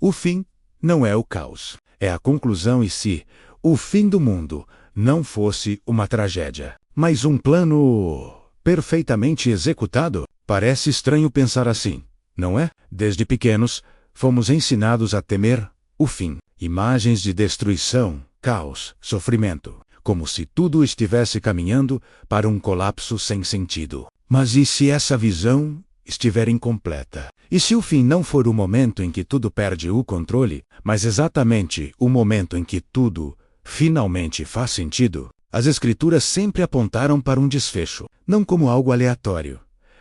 O fim não é o caos, é a conclusão. E se o fim do mundo não fosse uma tragédia, mas um plano perfeitamente executado? Parece estranho pensar assim, não é? Desde pequenos, fomos ensinados a temer o fim. Imagens de destruição, caos, sofrimento, como se tudo estivesse caminhando para um colapso sem sentido. Mas e se essa visão estiver incompleta? E se o fim não for o momento em que tudo perde o controle, mas exatamente o momento em que tudo finalmente faz sentido? As Escrituras sempre apontaram para um desfecho, não como algo aleatório,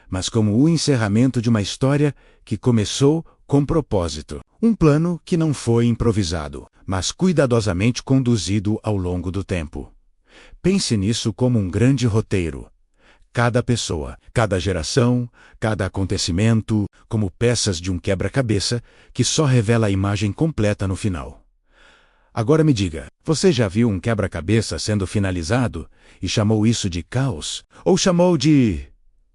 mas como o encerramento de uma história que começou com propósito. Um plano que não foi improvisado, mas cuidadosamente conduzido ao longo do tempo. Pense nisso como um grande roteiro. Cada pessoa, cada geração, cada acontecimento, como peças de um quebra-cabeça que só revela a imagem completa no final. Agora me diga, você já viu um quebra-cabeça sendo finalizado e chamou isso de caos? Ou chamou de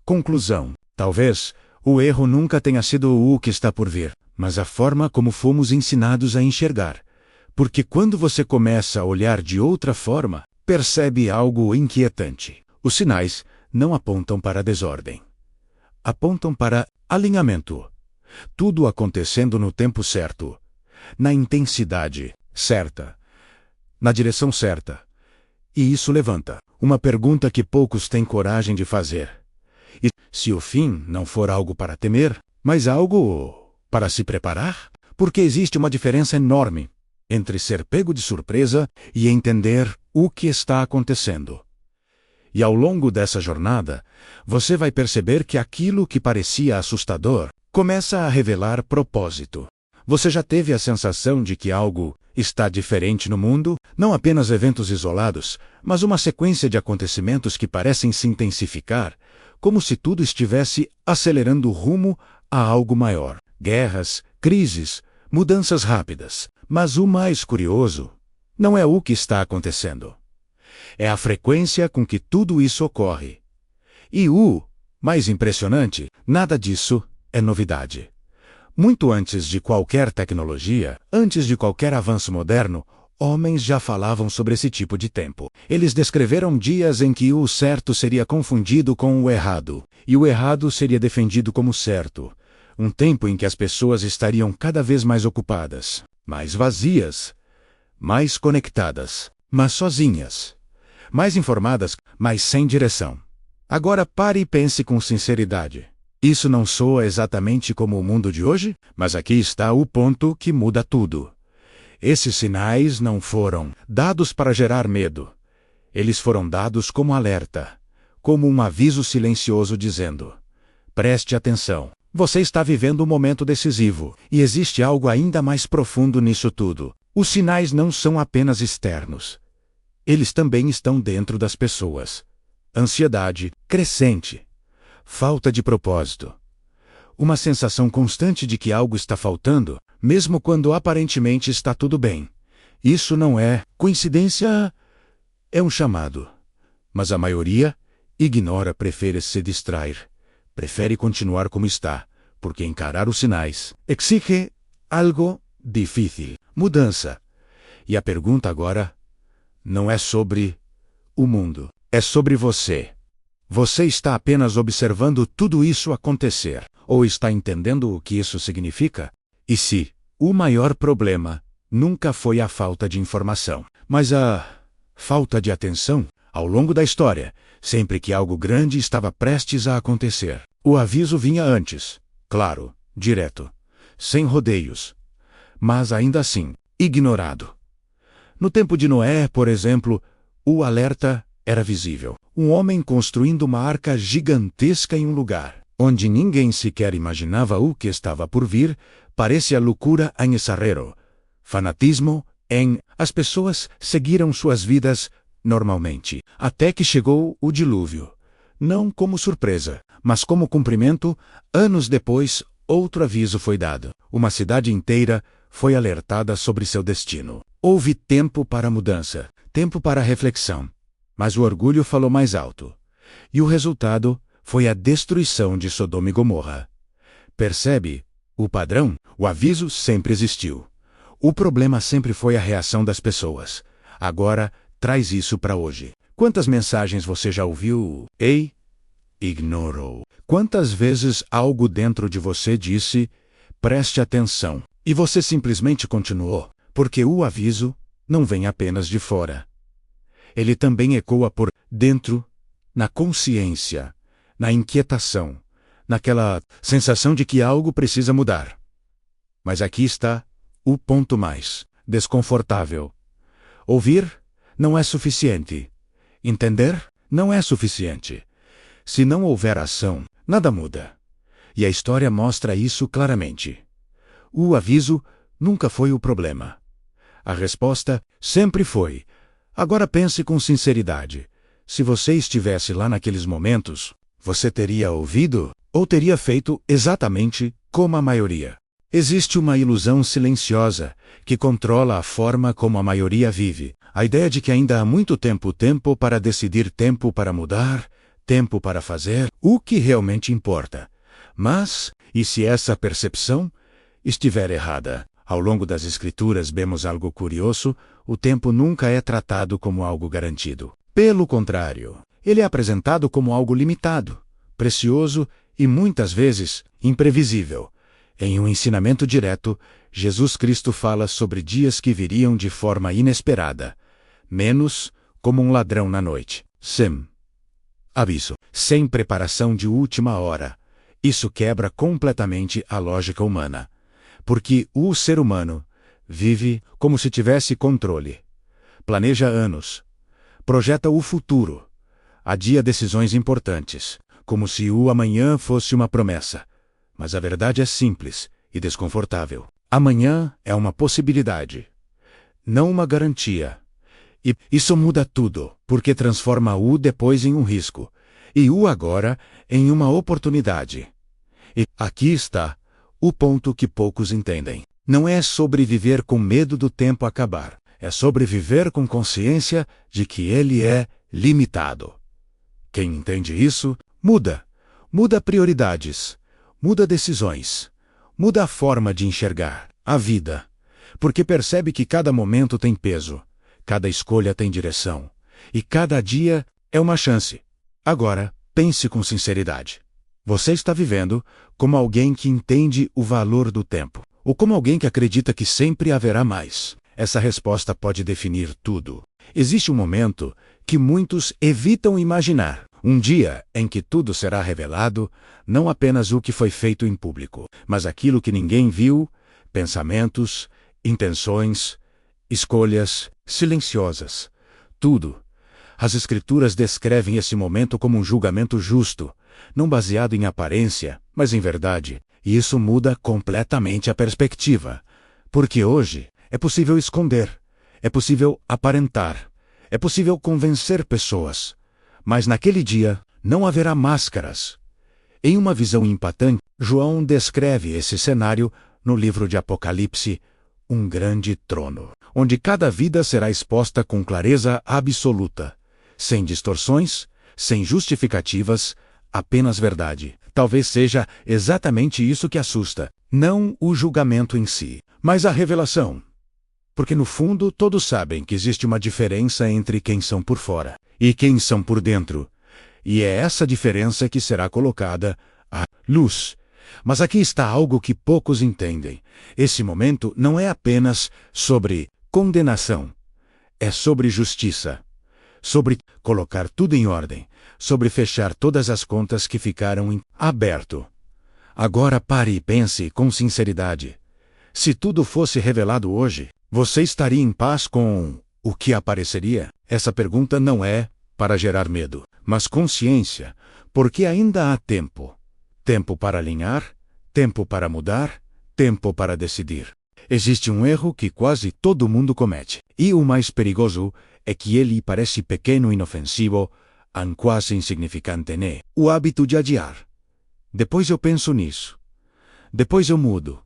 conclusão? Talvez o erro nunca tenha sido o que está por vir, mas a forma como fomos ensinados a enxergar. Porque quando você começa a olhar de outra forma, percebe algo inquietante. Os sinais não apontam para a desordem. Apontam para alinhamento. Tudo acontecendo no tempo certo, na intensidade certa, na direção certa. E isso levanta uma pergunta que poucos têm coragem de fazer. E se o fim não for algo para temer, mas algo para se preparar? Porque existe uma diferença enorme entre ser pego de surpresa e entender o que está acontecendo. E ao longo dessa jornada, você vai perceber que aquilo que parecia assustador começa a revelar propósito. Você já teve a sensação de que algo está diferente no mundo? Não apenas eventos isolados, mas uma sequência de acontecimentos que parecem se intensificar, como se tudo estivesse acelerando rumo a algo maior. Guerras, crises, mudanças rápidas. Mas o mais curioso não é o que está acontecendo. É a frequência com que tudo isso ocorre. E o mais impressionante, nada disso é novidade. Muito antes de qualquer tecnologia, antes de qualquer avanço moderno, homens já falavam sobre esse tipo de tempo. Eles descreveram dias em que o certo seria confundido com o errado, e o errado seria defendido como certo. Um tempo em que as pessoas estariam cada vez mais ocupadas, mais vazias, mais conectadas, mas sozinhas, mais informadas, mas sem direção. Agora pare e pense com sinceridade. Isso não soa exatamente como o mundo de hoje? Mas aqui está o ponto que muda tudo. Esses sinais não foram dados para gerar medo. Eles foram dados como alerta, como um aviso silencioso dizendo: preste atenção. Você está vivendo um momento decisivo, e existe algo ainda mais profundo nisso tudo. Os sinais não são apenas externos. Eles também estão dentro das pessoas. Ansiedade crescente, falta de propósito, uma sensação constante de que algo está faltando, mesmo quando aparentemente está tudo bem. Isso não é coincidência, é um chamado. Mas a maioria ignora, prefere se distrair. Prefere continuar como está, porque encarar os sinais exige algo difícil, mudança. E a pergunta agora não é sobre o mundo, é sobre você. Você está apenas observando tudo isso acontecer, ou está entendendo o que isso significa? E se o maior problema nunca foi a falta de informação, mas a falta de atenção? Ao longo da história, sempre que algo grande estava prestes a acontecer, o aviso vinha antes, claro, direto, sem rodeios, mas ainda assim, ignorado. No tempo de Noé, por exemplo, o alerta era visível. Um homem construindo uma arca gigantesca em um lugar onde ninguém sequer imaginava o que estava por vir, parecia loucura em exagero, fanatismo em... As pessoas seguiram suas vidas normalmente, até que chegou o dilúvio. Não como surpresa, mas como cumprimento. Anos depois, outro aviso foi dado. Uma cidade inteira foi alertada sobre seu destino. Houve tempo para mudança, tempo para reflexão. Mas o orgulho falou mais alto. E o resultado foi a destruição de Sodoma e Gomorra. Percebe O padrão, o aviso, sempre existiu. O problema sempre foi a reação das pessoas. Agora, traz isso para hoje. Quantas mensagens você já ouviu? Ei, ignorou. Quantas vezes algo dentro de você disse, preste atenção, e você simplesmente continuou? Porque o aviso não vem apenas de fora. Ele também ecoa por dentro, na consciência, na inquietação, naquela sensação de que algo precisa mudar. Mas aqui está o ponto mais desconfortável. Ouvir não é suficiente. Entender não é suficiente. Se não houver ação, nada muda. E a história mostra isso claramente. O aviso nunca foi o problema. A resposta sempre foi: agora pense com sinceridade. Se você estivesse lá naqueles momentos, você teria ouvido ou teria feito exatamente como a maioria? Existe uma ilusão silenciosa que controla a forma como a maioria vive. A ideia de que ainda há muito tempo para decidir, tempo para mudar, tempo para fazer o que realmente importa. Mas, e se essa percepção estiver errada? Ao longo das Escrituras vemos algo curioso: o tempo nunca é tratado como algo garantido. Pelo contrário, ele é apresentado como algo limitado, precioso e muitas vezes imprevisível. Em um ensinamento direto, Jesus Cristo fala sobre dias que viriam de forma inesperada, menos como um ladrão na noite. Aviso. Sem preparação de última hora. Isso quebra completamente a lógica humana. Porque o ser humano vive como se tivesse controle. Planeja anos. Projeta o futuro. Adia decisões importantes, como se o amanhã fosse uma promessa. Mas a verdade é simples e desconfortável. Amanhã é uma possibilidade, não uma garantia. E isso muda tudo, porque transforma o depois em um risco, e o agora em uma oportunidade. E aqui está o ponto que poucos entendem. Não é sobre viver com medo do tempo acabar. É sobre viver com consciência de que ele é limitado. Quem entende isso, muda. Muda prioridades. Muda decisões. Muda a forma de enxergar a vida. Porque percebe que cada momento tem peso. Cada escolha tem direção. E cada dia é uma chance. Agora, pense com sinceridade. Você está vivendo como alguém que entende o valor do tempo, ou como alguém que acredita que sempre haverá mais? Essa resposta pode definir tudo. Existe um momento que muitos evitam imaginar. Um dia em que tudo será revelado, não apenas o que foi feito em público, mas aquilo que ninguém viu, pensamentos, intenções, escolhas silenciosas. Tudo. As Escrituras descrevem esse momento como um julgamento justo, não baseado em aparência, mas em verdade. E isso muda completamente a perspectiva. Porque hoje é possível esconder, é possível aparentar, é possível convencer pessoas. Mas naquele dia não haverá máscaras. Em uma visão impactante, João descreve esse cenário no livro de Apocalipse, um grande trono, onde cada vida será exposta com clareza absoluta, sem distorções, sem justificativas, apenas verdade. Talvez seja exatamente isso que assusta, não o julgamento em si, mas a revelação. Porque no fundo todos sabem que existe uma diferença entre quem são por fora e quem são por dentro. E é essa diferença que será colocada à luz. Mas aqui está algo que poucos entendem. Esse momento não é apenas sobre condenação. É sobre justiça. Sobre colocar tudo em ordem. Sobre fechar todas as contas que ficaram em aberto. Agora pare e pense com sinceridade. Se tudo fosse revelado hoje, você estaria em paz com o que apareceria? Essa pergunta não é para gerar medo, mas consciência, porque ainda há tempo. Tempo para alinhar, tempo para mudar, tempo para decidir. Existe um erro que quase todo mundo comete, e o mais perigoso é que ele parece pequeno e inofensivo, quase insignificante, né? O hábito de adiar. Depois eu penso nisso. Depois eu mudo.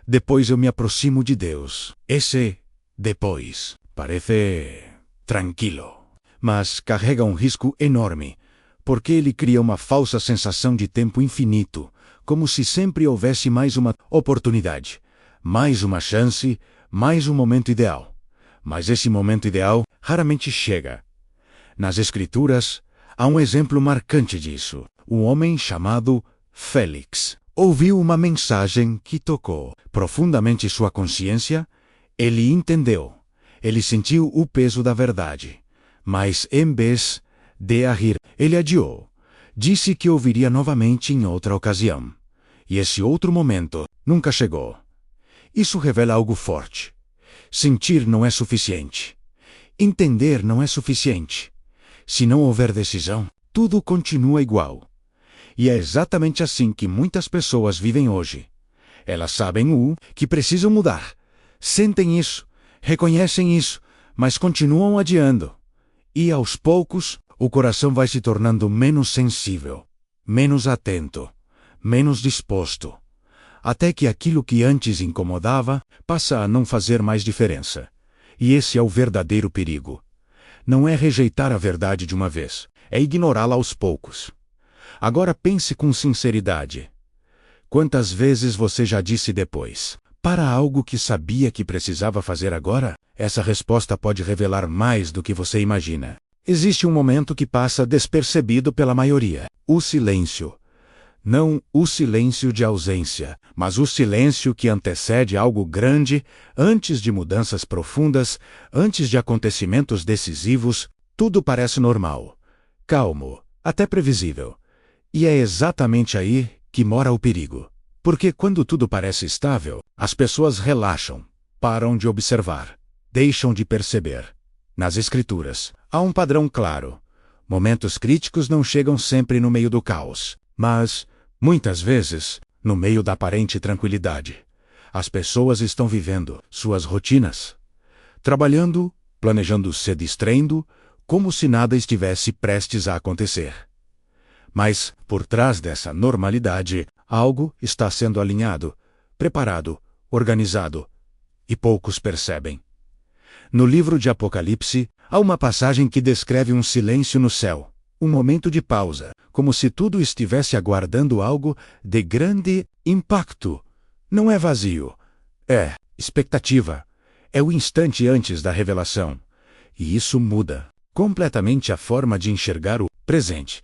Depois eu me aproximo de Deus. Esse depois parece tranquilo, mas carrega um risco enorme, porque ele cria uma falsa sensação de tempo infinito, como se sempre houvesse mais uma oportunidade, mais uma chance, mais um momento ideal. Mas esse momento ideal raramente chega. Nas Escrituras, há um exemplo marcante disso. Um homem chamado Félix ouviu uma mensagem que tocou profundamente sua consciência. Ele entendeu. Ele sentiu o peso da verdade. Mas, em vez de agir, ele adiou. Disse que ouviria novamente em outra ocasião. E esse outro momento nunca chegou. Isso revela algo forte. Sentir não é suficiente. Entender não é suficiente. Se não houver decisão, tudo continua igual. E é exatamente assim que muitas pessoas vivem hoje. Elas sabem o que precisam mudar. Sentem isso, reconhecem isso, mas continuam adiando. E aos poucos, o coração vai se tornando menos sensível, menos atento, menos disposto, até que aquilo que antes incomodava passa a não fazer mais diferença. E esse é o verdadeiro perigo. Não é rejeitar a verdade de uma vez, é ignorá-la aos poucos. Agora pense com sinceridade. Quantas vezes você já disse depois, para algo que sabia que precisava fazer agora? Essa resposta pode revelar mais do que você imagina. Existe um momento que passa despercebido pela maioria: o silêncio. Não o silêncio de ausência, mas o silêncio que antecede algo grande, antes de mudanças profundas, antes de acontecimentos decisivos. Tudo parece normal, calmo, até previsível. E é exatamente aí que mora o perigo. Porque quando tudo parece estável, as pessoas relaxam, param de observar, deixam de perceber. Nas Escrituras, há um padrão claro. Momentos críticos não chegam sempre no meio do caos, mas, muitas vezes, no meio da aparente tranquilidade. As pessoas estão vivendo suas rotinas, trabalhando, planejando, se distraindo, como se nada estivesse prestes a acontecer. Mas, por trás dessa normalidade, algo está sendo alinhado, preparado, organizado, e poucos percebem. No livro de Apocalipse, há uma passagem que descreve um silêncio no céu, um momento de pausa, como se tudo estivesse aguardando algo de grande impacto. Não é vazio, é expectativa, é o instante antes da revelação. E isso muda completamente a forma de enxergar o presente.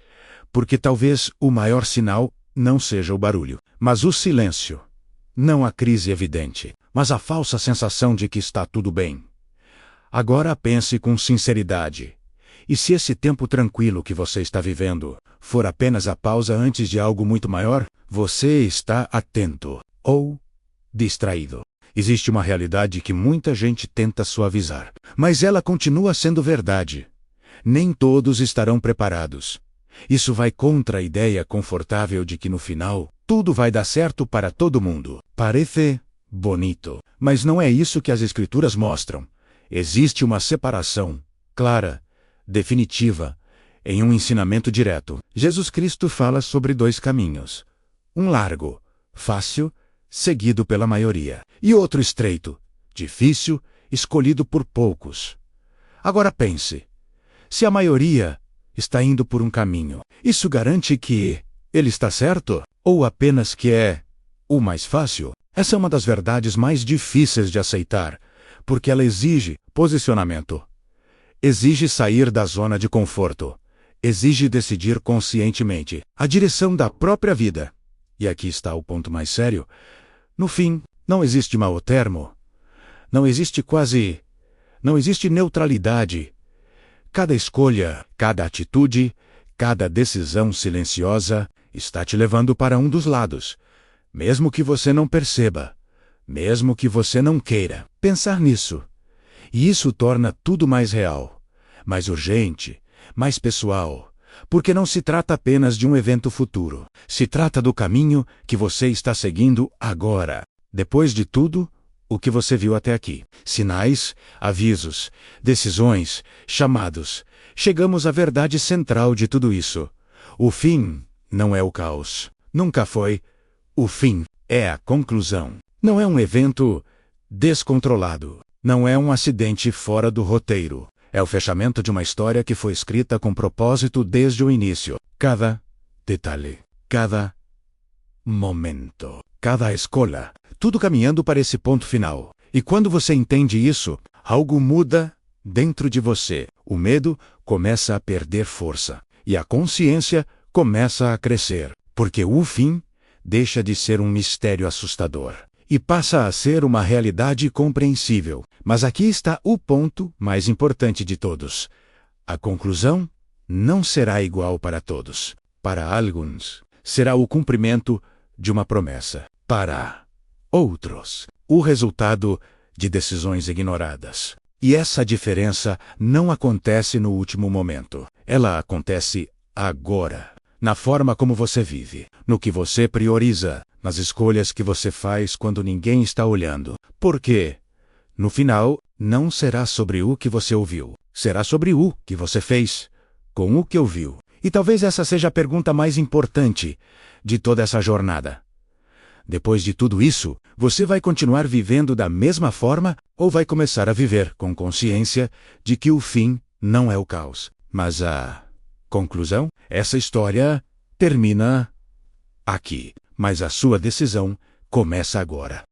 Porque talvez o maior sinal não seja o barulho, mas o silêncio. Não a crise evidente, mas a falsa sensação de que está tudo bem. Agora pense com sinceridade. E se esse tempo tranquilo que você está vivendo for apenas a pausa antes de algo muito maior, você está atento ou distraído. Existe uma realidade que muita gente tenta suavizar, mas ela continua sendo verdade. Nem todos estarão preparados. Isso vai contra a ideia confortável de que no final, tudo vai dar certo para todo mundo. Parece bonito, mas não é isso que as Escrituras mostram. Existe uma separação, clara, definitiva, em um ensinamento direto. Jesus Cristo fala sobre dois caminhos. Um largo, fácil, seguido pela maioria. E outro estreito, difícil, escolhido por poucos. Agora pense, se a maioria está indo por um caminho, isso garante que ele está certo? Ou apenas que é o mais fácil? Essa é uma das verdades mais difíceis de aceitar, porque ela exige posicionamento. Exige sair da zona de conforto. Exige decidir conscientemente a direção da própria vida. E aqui está o ponto mais sério. No fim, não existe meio termo. Não existe neutralidade. Cada escolha, cada atitude, cada decisão silenciosa está te levando para um dos lados, mesmo que você não perceba, mesmo que você não queira pensar nisso. E isso torna tudo mais real, mais urgente, mais pessoal, porque não se trata apenas de um evento futuro, se trata do caminho que você está seguindo agora. Depois de tudo, o que você viu até aqui. Sinais, avisos, decisões, chamados. Chegamos à verdade central de tudo isso. O fim não é o caos. Nunca foi. O fim é a conclusão. Não é um evento descontrolado. Não é um acidente fora do roteiro. É o fechamento de uma história que foi escrita com propósito desde o início. Cada detalhe, cada momento. Cada escolha, tudo caminhando para esse ponto final. E quando você entende isso, algo muda dentro de você. O medo começa a perder força. E a consciência começa a crescer. Porque o fim deixa de ser um mistério assustador e passa a ser uma realidade compreensível. Mas aqui está o ponto mais importante de todos. A conclusão não será igual para todos. Para alguns, será o cumprimento de uma promessa. Para outros, o resultado de decisões ignoradas. E essa diferença não acontece no último momento. Ela acontece agora. Na forma como você vive, no que você prioriza, nas escolhas que você faz quando ninguém está olhando. Porque, no final, não será sobre o que você ouviu, será sobre o que você fez com o que ouviu. E talvez essa seja a pergunta mais importante de toda essa jornada. Depois de tudo isso, você vai continuar vivendo da mesma forma ou vai começar a viver com consciência de que o fim não é o caos, mas a conclusão? Essa história termina aqui, mas a sua decisão começa agora.